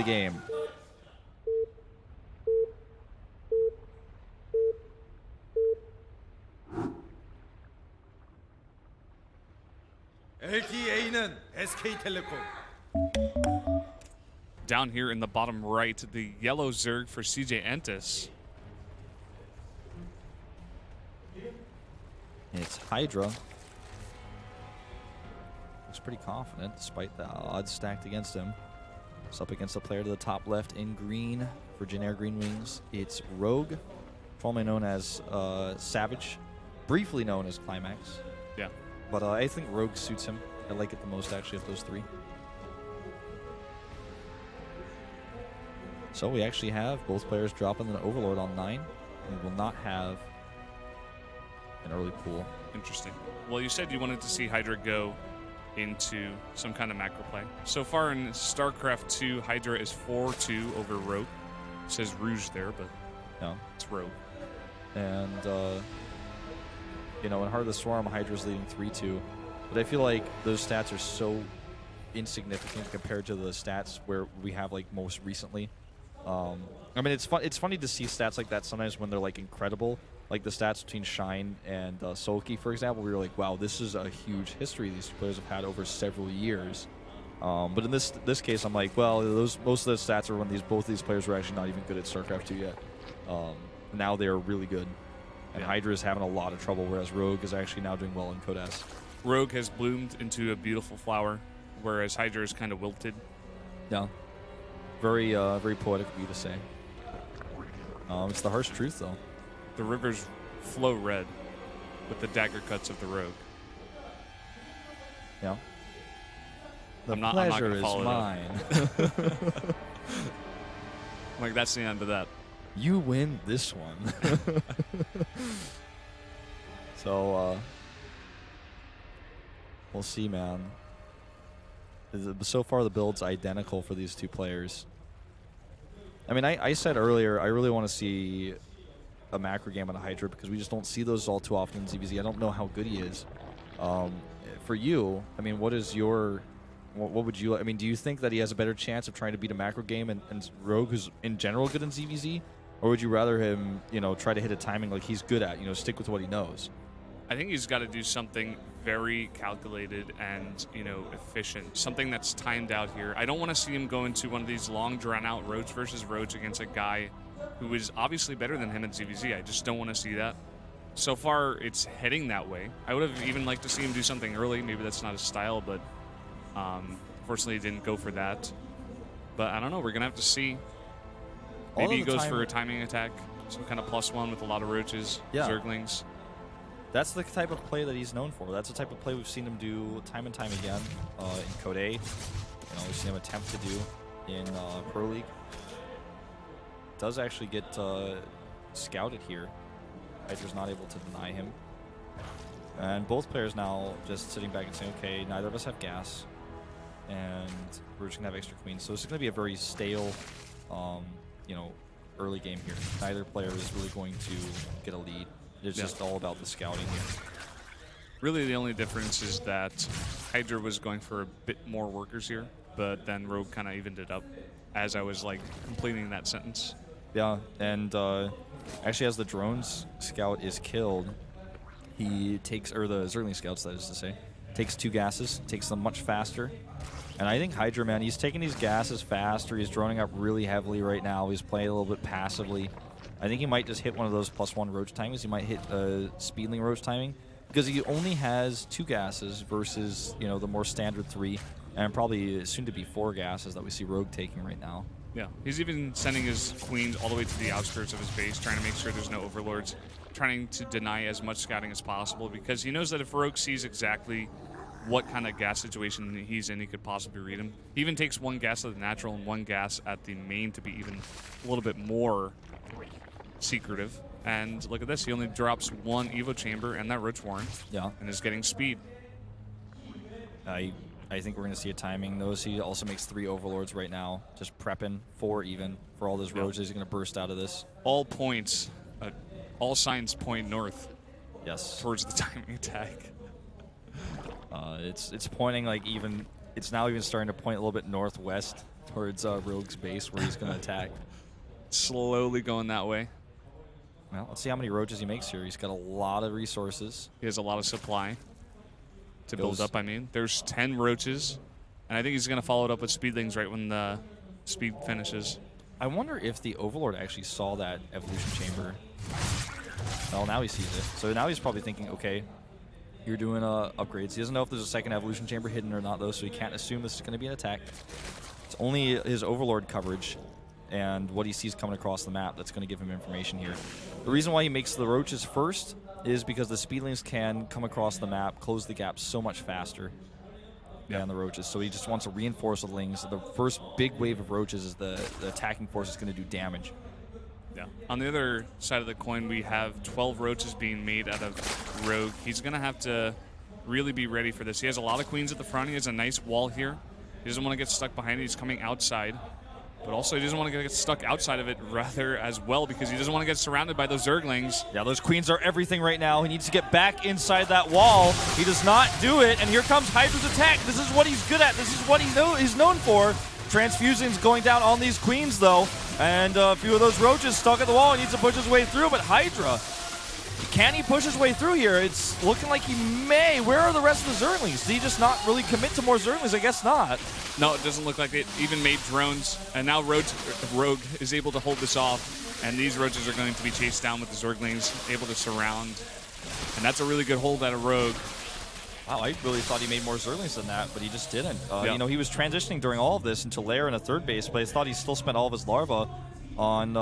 game. LTA는 SK텔레콤. Down here in the bottom right, the yellow Zerg for CJ Entis. It's Hydra. Looks pretty confident despite the odds stacked against him. It's up against the player to the top left in green for JINAIR Green Wings. It's Rogue, formerly known as Savage, briefly known as Climax. Yeah. But I think Rogue suits him. I like it the most, actually, of those three. So we actually have both players dropping the Overlord on 9. We will not have an early pool. Interesting. Well, you said you wanted to see Hydra go into some kind of macro play. So far in StarCraft 2, Hydra is 4-2 over Rogue. It says Rouge there, but no, it's Rogue. And, you know, in Heart of the Swarm, Hydra's leading 3-2. But I feel like those stats are so insignificant compared to the stats where we have, like, most recently. I mean, it's funny to see stats like that sometimes when they're, like, incredible. Like the stats between Shine and Sulky, for example, we were like, wow, this is a huge history these players have had over several years. But in this case, I'm like, well, most of the stats are when both these players were actually not even good at StarCraft 2 yet. Now they are really good. And Hydra is having a lot of trouble, whereas Rogue is actually now doing well in Codas. Rogue has bloomed into a beautiful flower, whereas Hydra is kind of wilted. Yeah. Very, very poetic of you to say. It's the harsh truth, though. The rivers flow red with the dagger cuts of the Rogue. Yeah. The I'm not pleasure gonna follow is mine. Like, that's the end of that. You win this one. So, we'll see, man. So far, the build's identical for these two players. I mean, I said earlier, I really want to see a macro game on a Hydra because we just don't see those all too often in ZVZ. I don't know how good he is. For you, I mean, what is your... What would you... I mean, do you think that he has a better chance of trying to beat a macro game and Rogue, who's in general good in ZVZ? Or would you rather him, you know, try to hit a timing like he's good at, you know, stick with what he knows? I think he's got to do something very calculated and, you know, efficient. Something that's timed out here. I don't want to see him go into one of these long, drawn-out Roads versus Roads against a guy who is obviously better than him at ZVZ. I just don't want to see that. So far, it's heading that way. I would have even liked to see him do something early. Maybe that's not his style, but fortunately, he didn't go for that. But I don't know. We're going to have to see. Maybe he goes for a timing attack, some kind of +1 with a lot of roaches, Zerglings. That's the type of play that he's known for. That's the type of play we've seen him do time and time again in Code A. You know, we've seen him attempt to do in Pro League. Does actually get scouted here. Hydra's not able to deny him. And both players now just sitting back and saying, okay, neither of us have gas. And we're just going to have extra queens. So this is going to be a very stale, you know, early game here. Neither player is really going to get a lead. It's just all about the scouting here. Really, the only difference is that Hydra was going for a bit more workers here, but then Rogue kind of evened it up as I was, like, completing that sentence. Yeah, and actually as the drones scout is killed, he takes, or the Zergling scouts, that is to say, takes 2 gases, takes them much faster. And I think Hydra, man, he's taking these gases faster. He's droning up really heavily right now. He's playing a little bit passively. I think he might just hit one of those +1 roach timings. He might hit Speedling roach timing because he only has 2 gases versus, you know, the more standard 3 and probably soon to be 4 gases that we see Rogue taking right now. Yeah, he's even sending his queens all the way to the outskirts of his base, trying to make sure there's no overlords, trying to deny as much scouting as possible because he knows that if Rogue sees exactly what kind of gas situation he's in, he could possibly read him. He even takes 1 gas at the natural and 1 gas at the main to be even a little bit more secretive. And look at this, he only drops 1 Evo Chamber and that Roach Warren. Yeah. And is getting speed. I think we're going to see a timing. Notice he also makes 3 Overlords right now, just prepping 4 even for all those roads he's going to burst out of this. All points, all signs point north. Yes. Towards the timing attack. It's pointing like even, it's now even starting to point a little bit northwest towards Rogue's base where he's going to attack. Slowly going that way. Well, let's see how many roaches he makes here. He's got a lot of resources. He has a lot of supply to build up, I mean. There's 10 roaches, and I think he's going to follow it up with speedlings right when the speed finishes. I wonder if the Overlord actually saw that evolution chamber. Well, now he sees it. So now he's probably thinking, okay, you're doing upgrades. He doesn't know if there's a second evolution chamber hidden or not, though, so he can't assume this is going to be an attack. It's only his Overlord coverage and what he sees coming across the map that's going to give him information here. The reason why he makes the roaches first is because the speedlings can come across the map, close the gap so much faster than the roaches. So he just wants to reinforce the lings. The first big wave of roaches is the attacking force is going to do damage. Yeah. On the other side of the coin, we have 12 roaches being made out of Rogue. He's going to have to really be ready for this. He has a lot of queens at the front. He has a nice wall here. He doesn't want to get stuck behind it. He's coming outside. But also, he doesn't want to get stuck outside of it rather as well because he doesn't want to get surrounded by those Zerglings. Yeah, those queens are everything right now. He needs to get back inside that wall. He does not do it, and here comes Hydra's attack. This is what he's good at. This is what he's known for. Transfusion's going down on these queens, though, and a few of those roaches stuck at the wall. He needs to push his way through, but Hydra, can he push his way through here? It's looking like he may. Where are the rest of the Zerglings? Did he just not really commit to more Zerglings? I guess not. No, it doesn't look like it even made drones, and now Rogue is able to hold this off, and these roaches are going to be chased down with the Zerglings, able to surround, and that's a really good hold out of Rogue. Wow, I really thought he made more Zerglings than that, but he just didn't. You know, he was transitioning during all of this into Lair and a third base, but I thought he still spent all of his larva on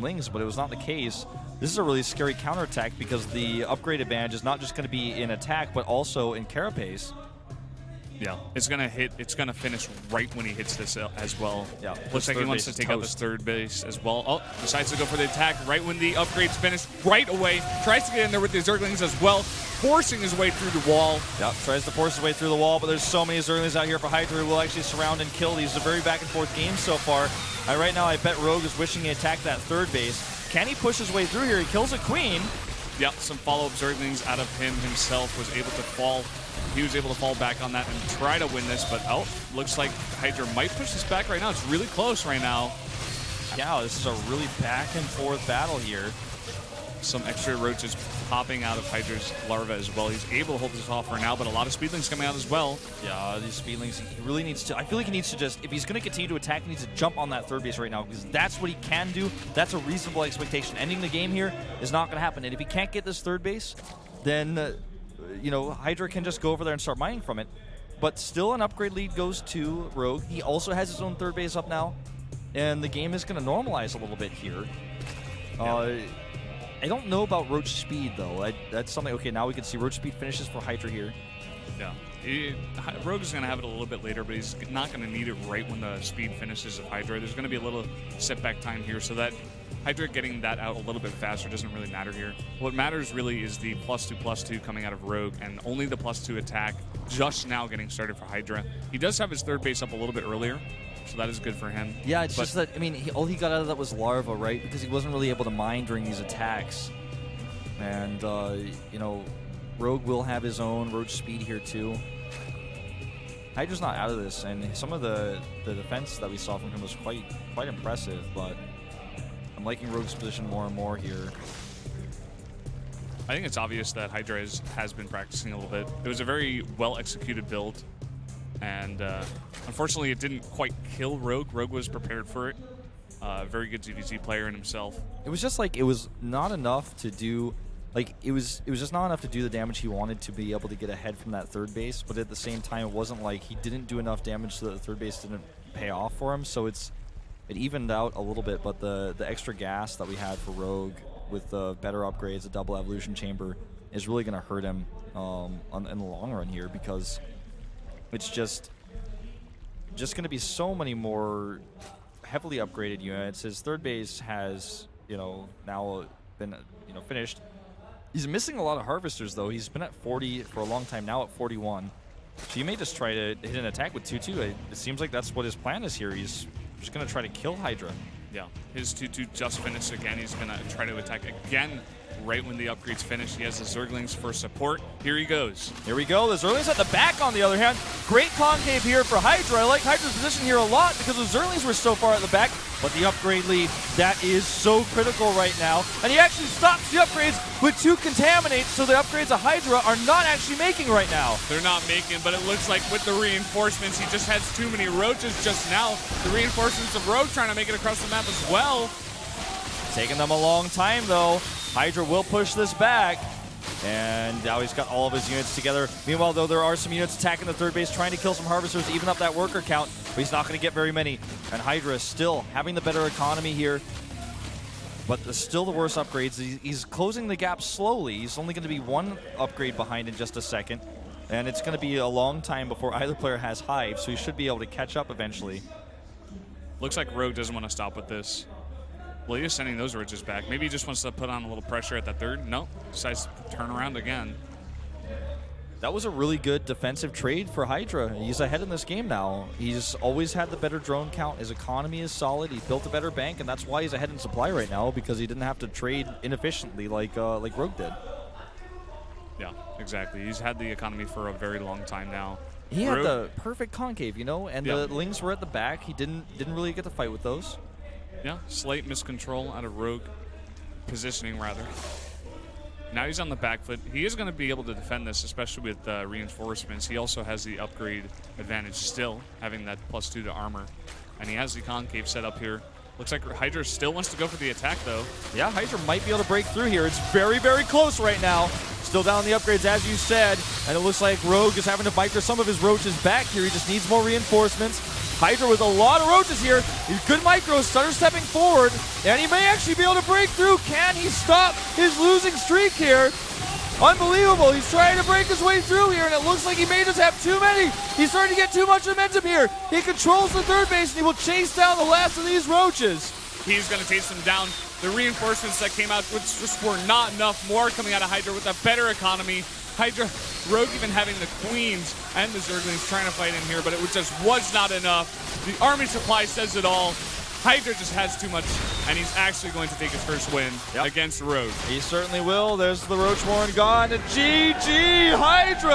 Lings, but it was not the case. This is a really scary counterattack because the upgrade advantage is not just going to be in attack, but also in carapace. Yeah, it's gonna hit. It's gonna finish right when he hits this as well. Yeah, looks like he wants to take out this third base as well. Oh, decides to go for the attack right when the upgrade's finished. Right away, tries to get in there with the Zerglings as well, forcing his way through the wall. Yeah, tries to force his way through the wall, but there's so many Zerglings out here for Hydra who will actually surround and kill these. It's a very back and forth game so far. Right now, I bet Rogue is wishing he attacked that third base. Can he push his way through here? He kills a queen. Yeah, some follow-up Zerglings out of him himself was able to fall. He was able to fall back on that and try to win this, but looks like Hydra might push this back right now. It's really close right now. Yeah, this is a really back and forth battle here. Some extra roaches popping out of Hydra's larva as well. He's able to hold this off for now, but a lot of speedlings coming out as well. Yeah, these speedlings, he really needs to, I feel like he needs to just, if he's going to continue to attack, he needs to jump on that third base right now because that's what he can do. That's a reasonable expectation. Ending the game here is not going to happen. And if he can't get this third base, then, you know, Hydra can just go over there and start mining from it. But still an upgrade lead goes to Rogue. He also has his own third base up now. And the game is going to normalize a little bit here. Yeah. I don't know about Roach speed, though. That's something, okay, now we can see Roach speed finishes for Hydra here. Yeah. Rogue is going to have it a little bit later, but he's not going to need it right when the speed finishes of Hydra. There's going to be a little setback time here, so that Hydra getting that out a little bit faster doesn't really matter here. What matters really is the +2/+2 coming out of Rogue, and only the +2 attack just now getting started for Hydra. He does have his third base up a little bit earlier, so that is good for him. Yeah, it's just that, I mean, all he got out of that was larva, right? Because he wasn't really able to mine during these attacks. And, you know, Rogue will have his own Roach speed here, too. Hydra's not out of this, and some of the defense that we saw from him was quite impressive, but I'm liking Rogue's position more and more here. I think it's obvious that Hydra has been practicing a little bit. It was a very well-executed build, and unfortunately it didn't quite kill Rogue. Rogue was prepared for it. Very good ZVZ player in himself. It was just like, it was not enough to do, like, it was just not enough to do the damage he wanted to be able to get ahead from that third base, but at the same time, it wasn't like he didn't do enough damage so that the third base didn't pay off for him, so it evened out a little bit, but the extra gas that we had for Rogue with the better upgrades, the double evolution chamber, is really going to hurt him in the long run here, because it's just going to be so many more heavily upgraded units. His third base has, you know, now been, you know, finished. He's missing a lot of harvesters, though. He's been at 40 for a long time, now at 41. So you may just try to hit an attack with 2-2. It seems like that's what his plan is here. He's just going to try to kill Hydra. Yeah, his 2-2 just finished again. He's going to try to attack again right when the upgrade's finished. He has the Zerglings for support. Here he goes. Here we go. The Zerglings at the back, on the other hand. Great concave here for Hydra. I like Hydra's position here a lot because the Zerglings were so far at the back, but the upgrade lead, that is so critical right now. And he actually stops the upgrades with 2 contaminates, so the upgrades of Hydra are not actually making right now. They're not making, but it looks like with the reinforcements, he just has too many roaches just now. The reinforcements of Rogue trying to make it across the map as well. Taking them a long time, though. Hydra will push this back. And now he's got all of his units together. Meanwhile, though, there are some units attacking the third base, trying to kill some Harvesters, even up that worker count. But he's not going to get very many. And Hydra is still having the better economy here. But still the worst upgrades. He's closing the gap slowly. He's only going to be 1 upgrade behind in just a second. And it's going to be a long time before either player has Hive, so he should be able to catch up eventually. Looks like Rogue doesn't want to stop with this. Well, he's sending those roaches back. Maybe he just wants to put on a little pressure at that third. No, decides to turn around again. That was a really good defensive trade for Hydra. He's ahead in this game now. He's always had the better drone count. His economy is solid. He built a better bank, and that's why he's ahead in supply right now, because he didn't have to trade inefficiently like Rogue did. Yeah, exactly. He's had the economy for a very long time now. He had the perfect concave, you know, and Yeah. the Lings were at the back. He didn't really get to fight with those. Yeah, slight miscontrol out of Rogue. Positioning, rather. Now he's on the back foot. He is going to be able to defend this, especially with reinforcements. He also has the upgrade advantage still, having that +2 to armor. And he has the concave set up here. Looks like Hydra still wants to go for the attack, though. Yeah, Hydra might be able to break through here. It's very, very close right now. Still down the upgrades, as you said. And it looks like Rogue is having to micro some of his roaches back here. He just needs more reinforcements. Hydra with a lot of roaches here. Good micro, stutter stepping forward. And he may actually be able to break through. Can he stop his losing streak here? Unbelievable. He's trying to break his way through here, and it looks like he may just have too many. He's starting to get too much momentum here. He controls the third base, and he will chase down the last of these roaches. He's going to chase them down. The reinforcements that came out just were not enough. More coming out of Hydra with a better economy. Hydra, Rogue even having the Queens and the Zerglings trying to fight in here, but it just was not enough. The army supply says it all. Hydra just has too much, and he's actually going to take his first win against Rogue. He certainly will. There's the Roach Warren gone. GG, Hydra!